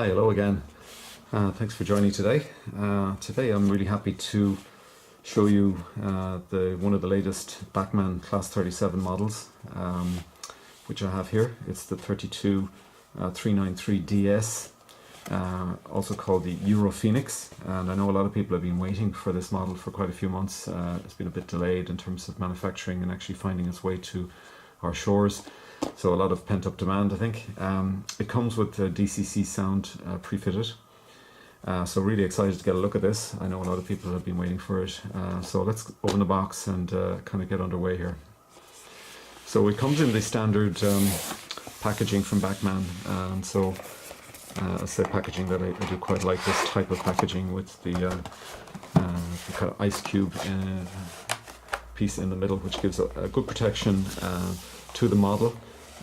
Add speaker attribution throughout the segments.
Speaker 1: Hi, hello again. Thanks for joining today. Today I'm really happy to show you one of the latest Bachmann Class 37 models, which I have here. It's the 32-393DS, also called the EUROPHOENIX, and I know a lot of people have been waiting for this model for quite a few months. It's been a bit delayed in terms of manufacturing and actually finding its way to our shores. So a lot of pent-up demand, I think. It comes with DCC Sound pre-fitted. So really excited to get a look at this. I know a lot of people have been waiting for it. So let's open the box and kind of get underway here. So it comes in the standard packaging from Bachmann. And so I say packaging that I do quite like, this type of packaging with the kind of ice cube piece in the middle, which gives a good protection to the model.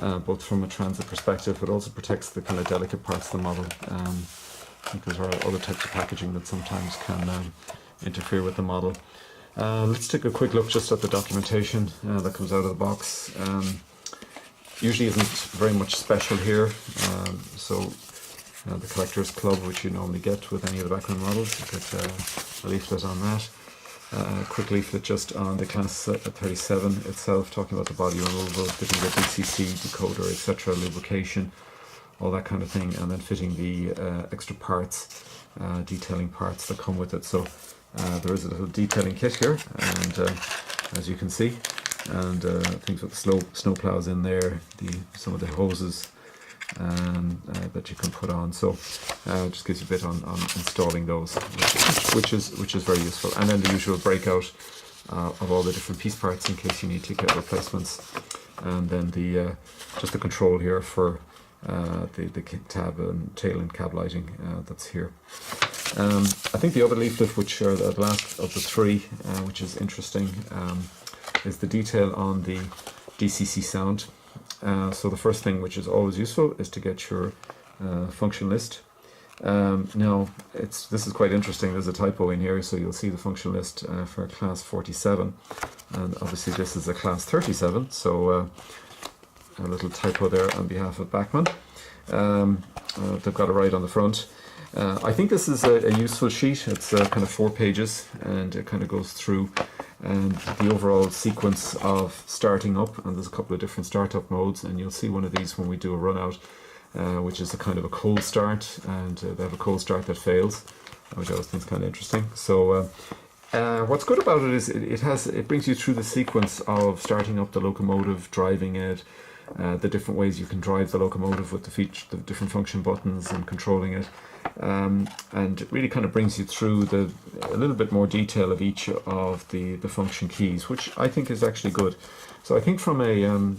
Speaker 1: Both from a transit perspective, but also protects the kind of delicate parts of the model. I think there are other types of packaging that sometimes can interfere with the model. Let's take a quick look just at the documentation that comes out of the box. Usually isn't very much special here. The Collector's Club, which you normally get with any of the Bachmann models, you get a leaflet on that. Quick leaflet just on the Class 37 itself, talking about the body removal, fitting the DCC decoder, etc., lubrication, all that kind of thing, and then fitting the extra parts, detailing parts that come with it. So there is a little detailing kit here, and as you can see, and things with the snow plows in there, some of the hoses that you can put on. So just gives you a bit on installing those, which is very useful. And then the usual breakout of all the different piece parts in case you need to get replacements. And then just the control here for the tab and tail and cab lighting that's here. I think the other leaflet, which are the last of the three, which is interesting, is the detail on the DCC Sound. So the first thing, which is always useful, is to get your function list. Now, this is quite interesting. There's a typo in here, so you'll see the function list for Class 47, and obviously this is a Class 37, so a little typo there on behalf of Bachmann. They've got it right on the front. I think this is a useful sheet. It's kind of 4 pages, and it kind of goes through the overall sequence of starting up, and there's a couple of different startup modes, and you'll see one of these when we do a run out, which is a kind of a cold start, and they have a cold start that fails, which I always think is kind of interesting. So what's good about it is it brings you through the sequence of starting up the locomotive, driving it, the different ways you can drive the locomotive with the different function buttons and controlling it. And it really kind of brings you through a little bit more detail of each of the function keys, which I think is actually good. So I think from a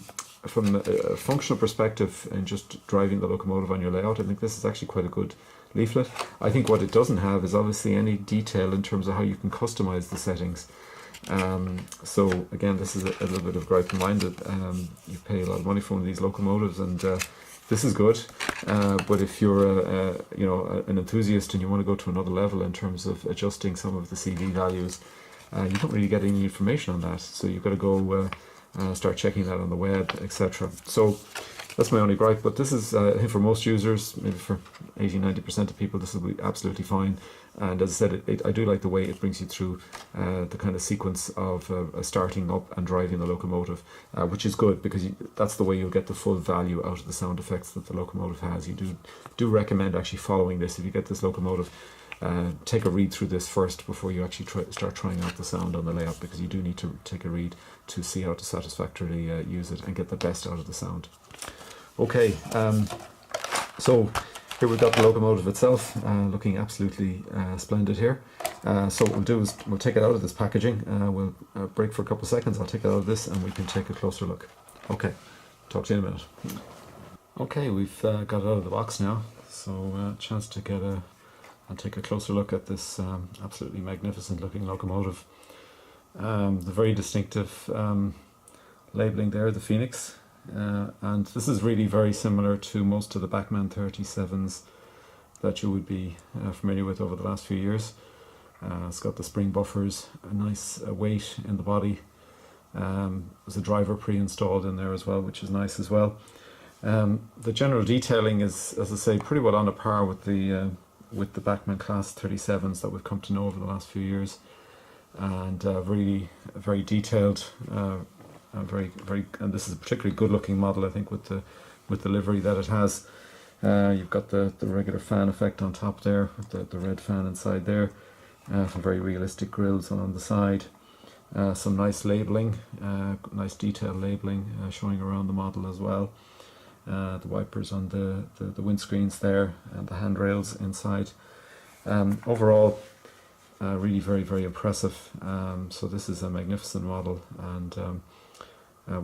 Speaker 1: functional perspective and just driving the locomotive on your layout, I think this is actually quite a good leaflet. I think what it doesn't have is obviously any detail in terms of how you can customize the settings. So again, this is a little bit of gripe of mine that you pay a lot of money for one of these locomotives, and this is good, but if you're an enthusiast and you want to go to another level in terms of adjusting some of the CV values, you don't really get any information on that. So you've got to go start checking that on the web, etc. So that's my only gripe. But this is, I think, for most users, maybe for 80–90% of people, this will be absolutely fine. And as I said, I do like the way it brings you through the kind of sequence of starting up and driving the locomotive, which is good because that's the way you'll get the full value out of the sound effects that the locomotive has. You do recommend actually following this. If you get this locomotive, take a read through this first before you actually start trying out the sound on the layout, because you do need to take a read to see how to satisfactorily use it and get the best out of the sound. Okay, so here we've got the locomotive itself, looking absolutely splendid here. So what we'll do is we'll take it out of this packaging. We'll break for a couple of seconds. I'll take it out of this and we can take a closer look. Okay, talk to you in a minute. Okay, we've got it out of the box now, so chance to get I'll take a closer look at this absolutely magnificent looking locomotive. The very distinctive labeling there, the Phoenix. And this is really very similar to most of the Bachmann 37s that you would be familiar with over the last few years. It's got the spring buffers, a nice weight in the body. There's a driver pre-installed in there as well, which is nice as well. The general detailing is, as I say, pretty well on a par with the Bachmann Class 37s that we've come to know over the last few years, and really very detailed, and this is a particularly good-looking model, I think, with the livery that it has. You've got the regular fan effect on top there, with the red fan inside there, some very realistic grills on the side, some nice labelling, nice detailed labelling showing around the model as well. The wipers on the windscreens there, and the handrails inside. Overall, really very impressive. So this is a magnificent model, and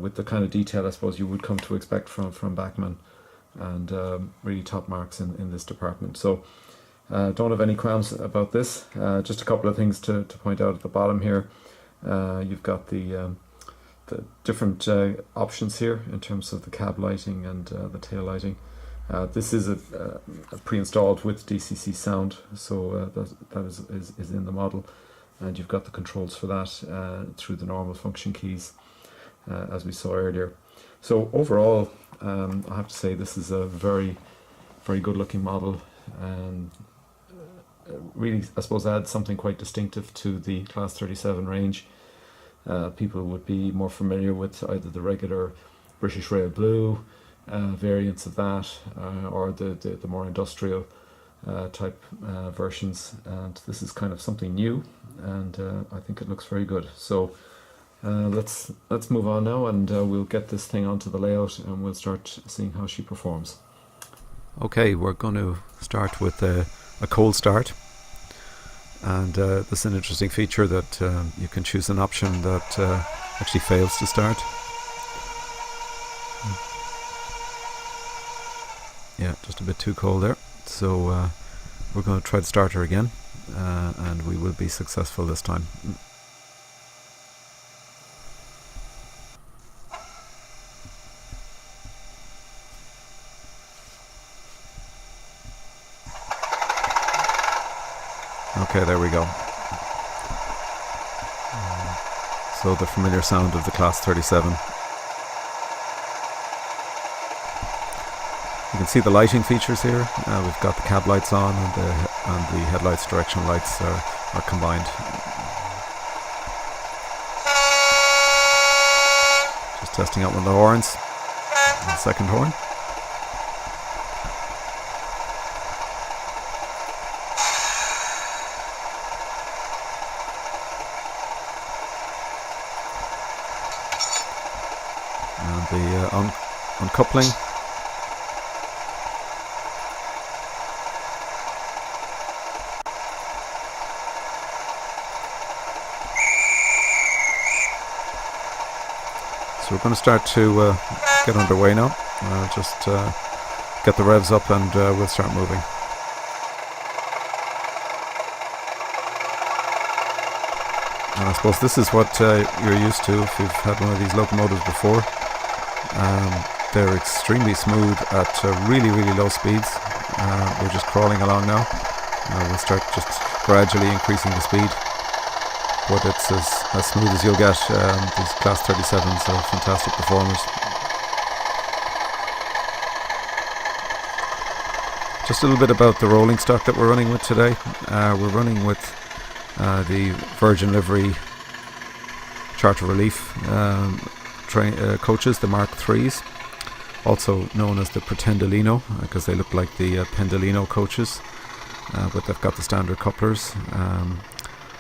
Speaker 1: with the kind of detail I suppose you would come to expect from Bachmann, and really top marks in this department. So don't have any qualms about this. Just a couple of things to point out at the bottom here. You've got the different options here in terms of the cab lighting and the tail lighting. This is a pre-installed with DCC Sound, so that is in the model, and you've got the controls for that through the normal function keys, as we saw earlier. So overall, I have to say this is a very good looking model, and really I suppose adds something quite distinctive to the Class 37 range. People would be more familiar with either the regular British Rail Blue variants of that, or the more industrial type versions, and this is kind of something new, and I think it looks very good. So let's move on now, and we'll get this thing onto the layout, and we'll start seeing how she performs.
Speaker 2: Okay, we're going to start with a cold start. And this is an interesting feature that you can choose an option that actually fails to start. Yeah, just a bit too cold there. So we're going to try the starter again, and we will be successful this time. Okay, there we go. So the familiar sound of the Class 37. You can see the lighting features here. We've got the cab lights on, and the headlights, direction lights are combined. Just testing out one of the horns. The second horn. And the uncoupling. So we're going to start to get underway now. Just get the revs up, and we'll start moving. And I suppose this is what you're used to if you've had one of these locomotives before. They're extremely smooth at really low speeds. We're just crawling along now. We'll start just gradually increasing the speed, but it's as smooth as you'll get. These Class 37s are fantastic performers. Just a little bit about the rolling stock that we're running with today. We're running with the Virgin livery Charter Relief coaches, the Mark 3s, also known as the Pretendolino, because they look like the Pendolino coaches, but they've got the standard couplers.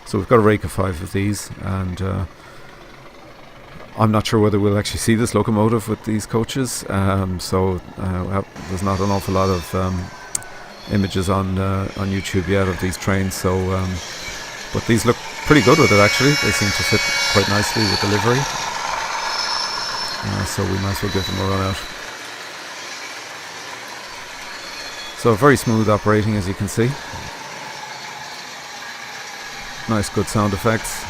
Speaker 2: So we've got a rake of 5 of these, and I'm not sure whether we'll actually see this locomotive with these coaches, so there's not an awful lot of images on YouTube yet of these trains, so but these look pretty good with it actually. They seem to fit quite nicely with the livery, so we might as well give them a run out. So very smooth operating, as you can see. Nice good sound effects.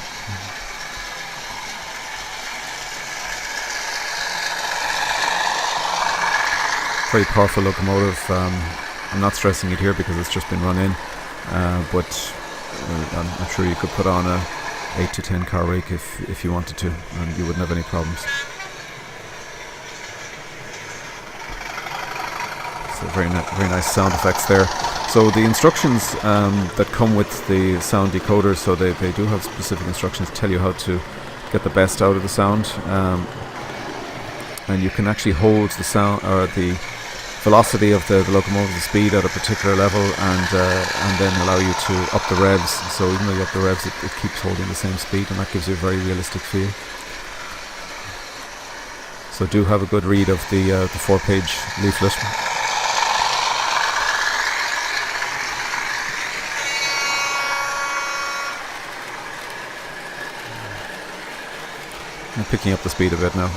Speaker 2: Very powerful locomotive. I'm not stressing it here because it's just been run in, but I'm sure you could put on a 8 to 10 car rake if you wanted to, and you wouldn't have any problems. So very nice sound effects there. So the instructions that come with the sound decoder, so they do have specific instructions to tell you how to get the best out of the sound, and you can actually hold the sound or the velocity of the locomotive speed at a particular level, and then allow you to up the revs. So even though you up the revs, it keeps holding the same speed, and that gives you a very realistic feel. So do have a good read of the 4-page leaflet. I'm picking up the speed a bit now.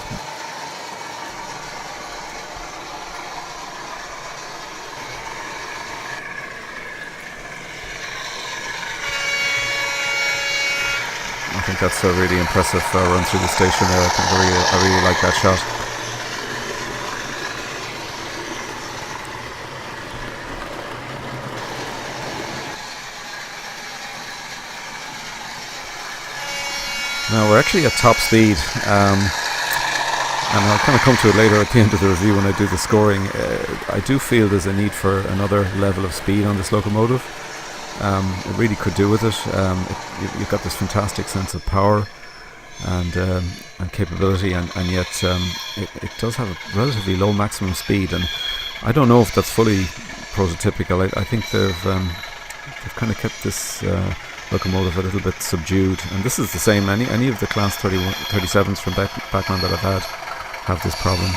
Speaker 2: I think that's a really impressive run through the station there. I really like that shot. Now we're actually at top speed, and I'll kind of come to it later at the end of the review when I do the scoring. I do feel there's a need for another level of speed on this locomotive. It really could do with it. You've got this fantastic sense of power and capability, and yet it does have a relatively low maximum speed, and I don't know if that's fully prototypical. I think they've kind of kept this locomotive a little bit subdued, and this is the same. Any of the Class 37s from Bachmann that I've had have this problem.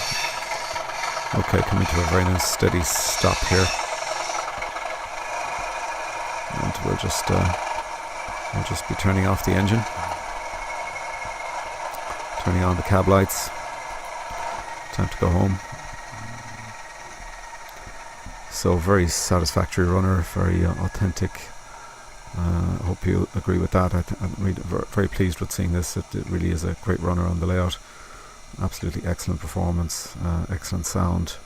Speaker 2: Okay, coming to a very nice steady stop here. And we'll just be turning off the engine, turning on the cab lights. Time to go home. So very satisfactory runner, very authentic. I hope you agree with that. I'm really very pleased with seeing this. It really is a great runner on the layout. Absolutely excellent performance, excellent sound,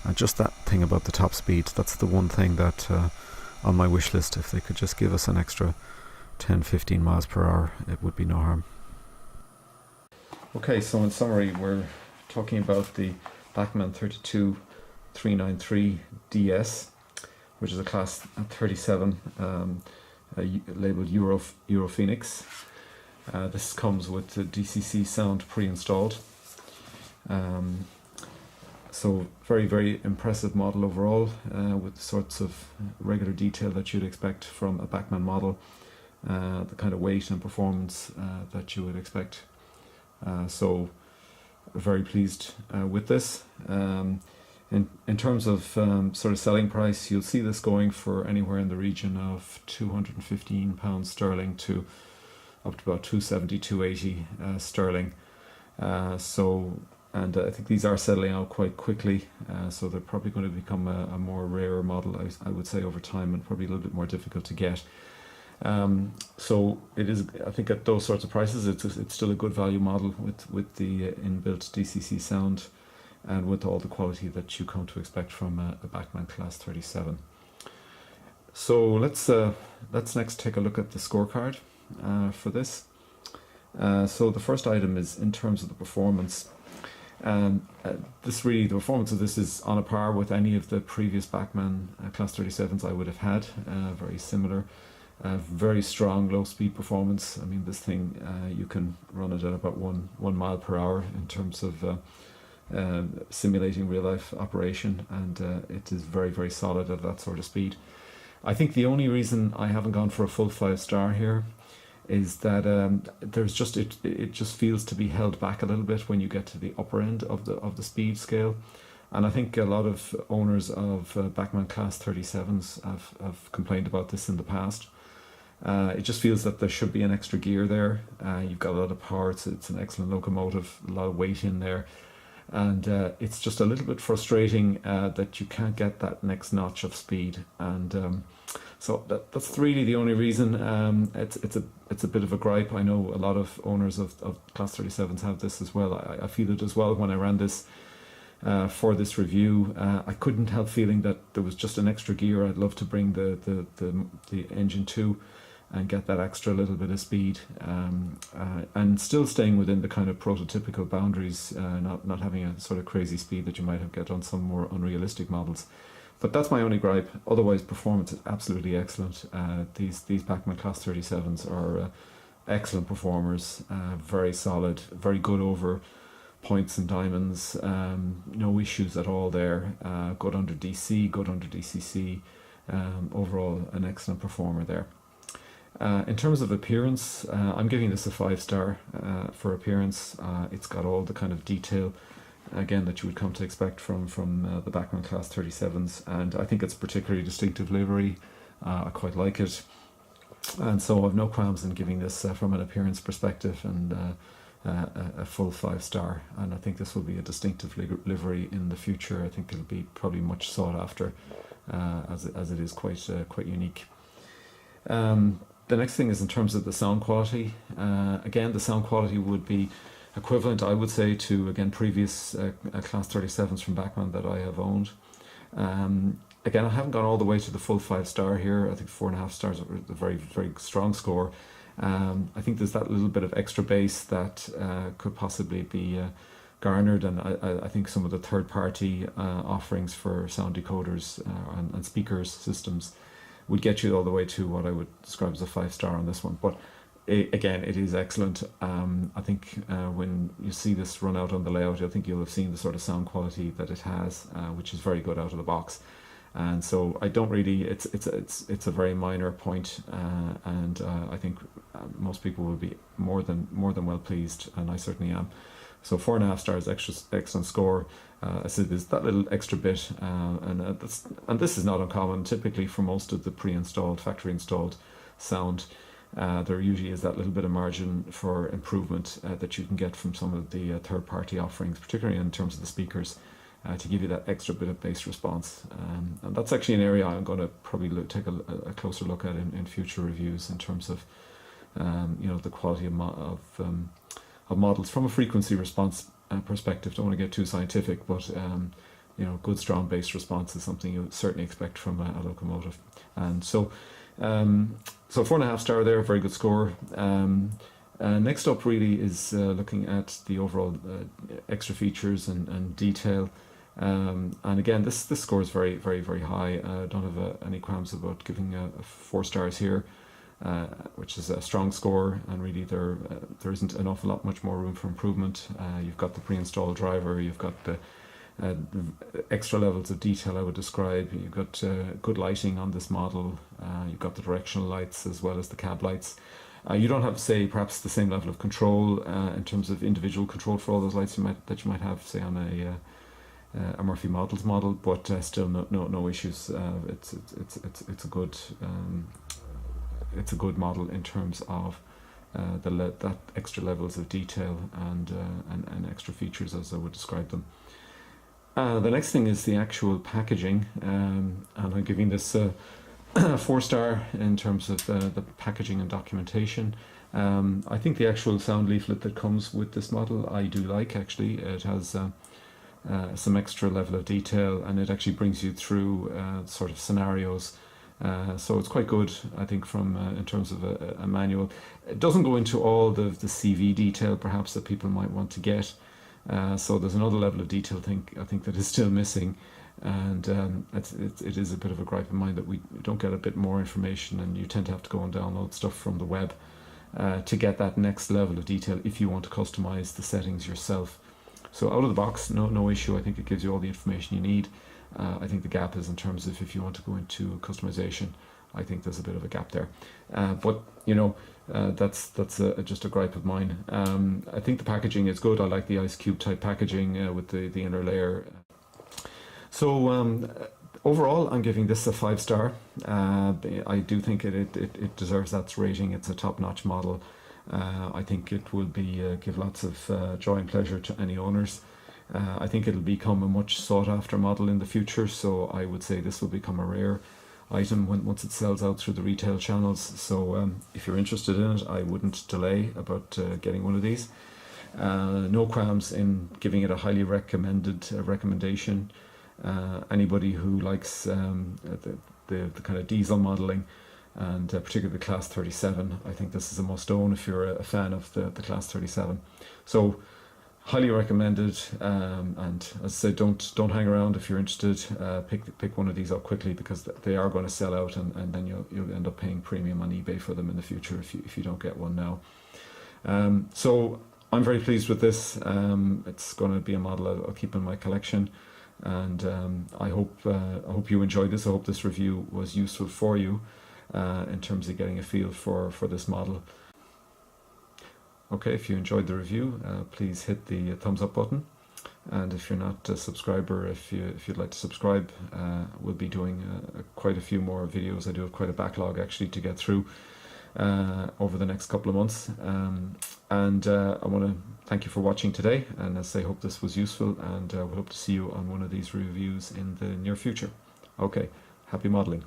Speaker 2: and just that thing about the top speed. That's the one thing that on my wish list. If they could just give us an extra 10-15 miles per hour, it would be no harm. Okay, so in summary, we're talking about the Bachmann 32-393DS, which is a Class 37 labeled EUROPHOENIX. This comes with the DCC Sound pre-installed. So very impressive model overall, with the sorts of regular detail that you'd expect from a Bachmann model, the kind of weight and performance that you would expect. So very pleased with this. In terms of sort of selling price, you'll see this going for anywhere in the region of £215 sterling to up to about 270, 280 sterling. And I think these are settling out quite quickly, so they're probably going to become a more rarer model, I would say, over time, and probably a little bit more difficult to get. So it is, I think, at those sorts of prices, it's still a good value model with the inbuilt DCC sound, and with all the quality that you come to expect from a Bachmann Class 37. So let's next take a look at the scorecard for this. So the first item is in terms of the performance. The performance of this is on a par with any of the previous Bachmann Class 37s I would have had. Very similar, very strong low speed performance. I mean, this thing, you can run it at about one mile per hour in terms of simulating real life operation, and it is very solid at that sort of speed. I think the only reason I haven't gone for a full 5-star here is that there's just it just feels to be held back a little bit when you get to the upper end of the speed scale, and I think a lot of owners of Bachmann Class 37s have complained about this in the past. It just feels that there should be an extra gear there. You've got a lot of power. It's an excellent locomotive, a lot of weight in there, and it's just a little bit frustrating that you can't get that next notch of speed, and so that's really the only reason. It's a bit of a gripe. I know a lot of owners of Class 37s have this as well. I feel it as well when I ran this for this review. I couldn't help feeling that there was just an extra gear I'd love to bring the engine to,
Speaker 1: and get that extra little bit of speed, and still staying within the kind of prototypical boundaries, not having a sort of crazy speed that you might have get on some more unrealistic models. But that's my only gripe. Otherwise, performance is absolutely excellent. These Bachmann Class 37s are excellent performers, very solid, very good over points and diamonds, no issues at all there. Good under DC, good under DCC. Overall, an excellent performer there. In terms of appearance, I'm giving this a 5-star for appearance. It's got all the kind of detail, again, that you would come to expect from the Bachmann Class 37s, and I think it's particularly distinctive livery. I quite like it, and so I've no qualms in giving this from an appearance perspective, and a full 5-star. And I think this will be a distinctive livery in the future. I think it'll be probably much sought after, as it is quite unique. The next thing is in terms of the sound quality. Again, the sound quality would be equivalent, I would say, to, again, previous Class 37s from Bachmann that I have owned. Again, I haven't gone all the way to the full 5-star here. I think 4.5 stars are a very, very strong score. I think there's that little bit of extra bass that could possibly be garnered, and I think some of the third-party offerings for sound decoders and speakers systems would get you all the way to what I would describe as a 5-star on this one. But again, it is excellent. I think when you see this run out on the layout, I think you'll have seen the sort of sound quality that it has, which is very good out of the box. And so I don't really, it's a very minor point, and I think most people will be more than well pleased, and I certainly am. So 4.5 stars, excellent score. I said there's that little extra bit, and this is not uncommon. Typically for most of the pre-installed, factory-installed sound, there usually is that little bit of margin for improvement that you can get from some of the third-party offerings, particularly in terms of the speakers, to give you that extra bit of bass response. And that's actually an area I'm going to probably take a closer look at in future reviews, in terms of the quality of models from a frequency response perspective. Don't want to get too scientific, but good strong bass response is something you certainly expect from a Locomotive. And so 4.5 star there, very good score. Next up really is looking at the overall extra features and detail. And again, this score is very, very, very high. I don't have any qualms about giving 4 stars here, which is a strong score, and really there isn't an awful lot much more room for improvement. You've got the pre-installed driver, you've got the extra levels of detail I would describe, you've got good lighting on this model, you've got the directional lights as well as the cab lights. You don't have, say, perhaps the same level of control in terms of individual control for all those lights that you might have, say, on a Murphy Models model, but still no issues. It's a good model in terms of that extra levels of detail and extra features, as I would describe them. The next thing is the actual packaging, and I'm giving this 4 star in terms of the packaging and documentation. I think the actual sound leaflet that comes with this model I do like, actually. It has some extra level of detail, and it actually brings you through sort of scenarios. So it's quite good, I think, from in terms of a manual. It doesn't go into all the CV detail perhaps that people might want to get. So there's another level of detail I think that is still missing, and it is a bit of a gripe of mine that we don't get a bit more information, and you tend to have to go and download stuff from the web to get that next level of detail if you want to customize the settings yourself. So out of the box, no issue. I think it gives you all the information you need. I think the gap is in terms of if you want to go into customization. I think there's a bit of a gap there, but that's just a gripe of mine. I think the packaging is good. I like the ice cube type packaging with the inner layer. So overall, I'm giving this a 5 star. I do think it deserves that rating. It's a top-notch model. I think it will give lots of joy and pleasure to any owners. I think it'll become a much sought-after model in the future. So I would say this will become a rare item once it sells out through the retail channels. So if you're interested in it, I wouldn't delay about getting one of these. No qualms in giving it a highly recommended recommendation. Anybody who likes the kind of diesel modeling and particularly the Class 37. I think this is a must-own if you're a fan of the Class 37. So highly recommended, and as I said, don't hang around if you're interested. Pick one of these up quickly, because they are going to sell out, and then you'll end up paying premium on eBay for them in the future if you don't get one now. So I'm very pleased with this. It's going to be a model I'll keep in my collection, and I hope you enjoyed this. I hope this review was useful for you in terms of getting a feel for this model. Okay, if you enjoyed the review, please hit the thumbs up button, and if you're not a subscriber, if you'd like to subscribe, we'll be doing quite a few more videos. I do have quite a backlog actually to get through over the next couple of months, and I want to thank you for watching today, and as I say, hope this was useful, and we hope to see you on one of these reviews in the near future. Okay, happy modeling.